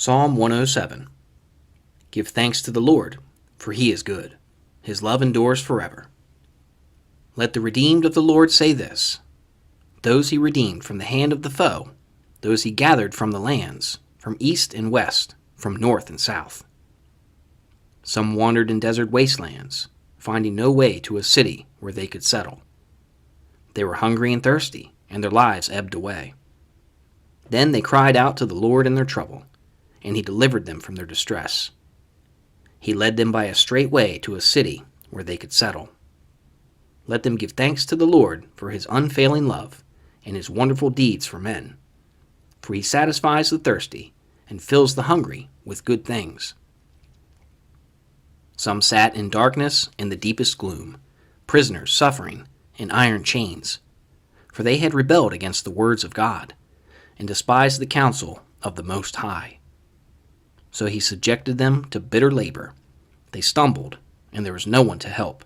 Psalm 107. Give thanks to the Lord, for he is good. His love endures forever. Let the redeemed of the Lord say this, those he redeemed from the hand of the foe, those he gathered from the lands, from east and west, from north and south. Some wandered in desert wastelands, finding no way to a city where they could settle. They were hungry and thirsty, and their lives ebbed away. Then they cried out to the Lord in their trouble, and he delivered them from their distress. He led them by a straight way to a city where they could settle. Let them give thanks to the Lord for his unfailing love and his wonderful deeds for men. For he satisfies the thirsty and fills the hungry with good things. Some sat in darkness and the deepest gloom, prisoners suffering in iron chains, for they had rebelled against the words of God and despised the counsel of the Most High. So he subjected them to bitter labor. They stumbled, and there was no one to help.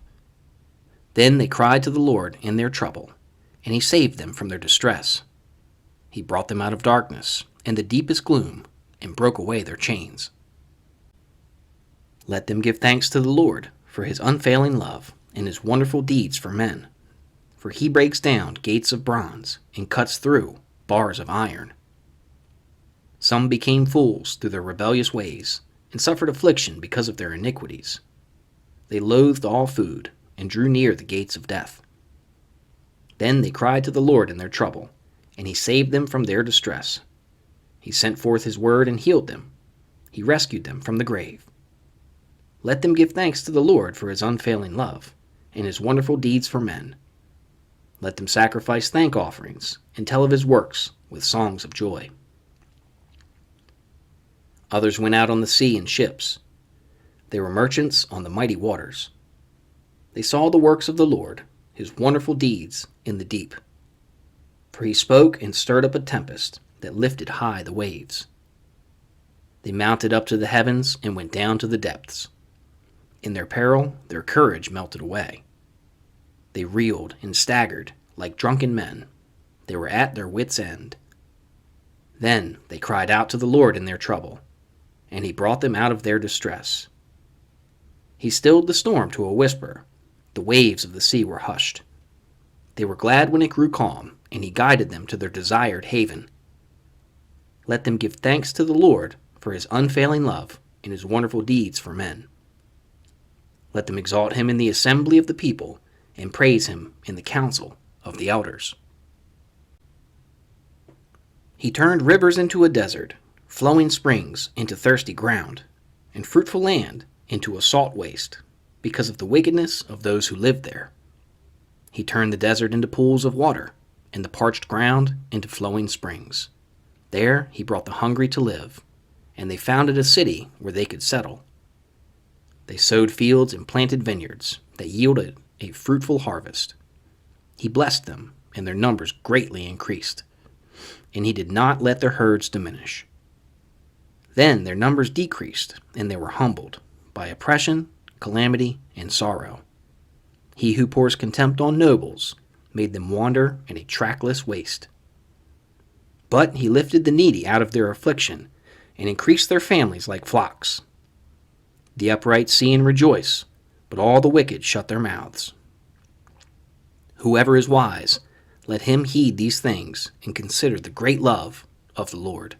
Then they cried to the Lord in their trouble, and he saved them from their distress. He brought them out of darkness and the deepest gloom, and broke away their chains. Let them give thanks to the Lord for his unfailing love and his wonderful deeds for men. For he breaks down gates of bronze and cuts through bars of iron. Some became fools through their rebellious ways, and suffered affliction because of their iniquities. They loathed all food, and drew near the gates of death. Then they cried to the Lord in their trouble, and he saved them from their distress. He sent forth his word and healed them. He rescued them from the grave. Let them give thanks to the Lord for his unfailing love, and his wonderful deeds for men. Let them sacrifice thank offerings, and tell of his works with songs of joy. Others went out on the sea in ships. They were merchants on the mighty waters. They saw the works of the Lord, his wonderful deeds in the deep. For he spoke and stirred up a tempest that lifted high the waves. They mounted up to the heavens and went down to the depths. In their peril, their courage melted away. They reeled and staggered like drunken men. They were at their wits' end. Then they cried out to the Lord in their trouble, and he brought them out of their distress. He stilled the storm to a whisper. The waves of the sea were hushed. They were glad when it grew calm, and he guided them to their desired haven. Let them give thanks to the Lord for his unfailing love and his wonderful deeds for men. Let them exalt him in the assembly of the people, and praise him in the council of the elders. He turned rivers into a desert, flowing springs into thirsty ground, and fruitful land into a salt waste, because of the wickedness of those who lived there. He turned the desert into pools of water, and the parched ground into flowing springs. There he brought the hungry to live, and they founded a city where they could settle. They sowed fields and planted vineyards that yielded a fruitful harvest. He blessed them, and their numbers greatly increased, and he did not let their herds diminish. Then their numbers decreased, and they were humbled by oppression, calamity, and sorrow. He who pours contempt on nobles made them wander in a trackless waste. But he lifted the needy out of their affliction and increased their families like flocks. The upright see and rejoice, but all the wicked shut their mouths. Whoever is wise, let him heed these things and consider the great love of the Lord.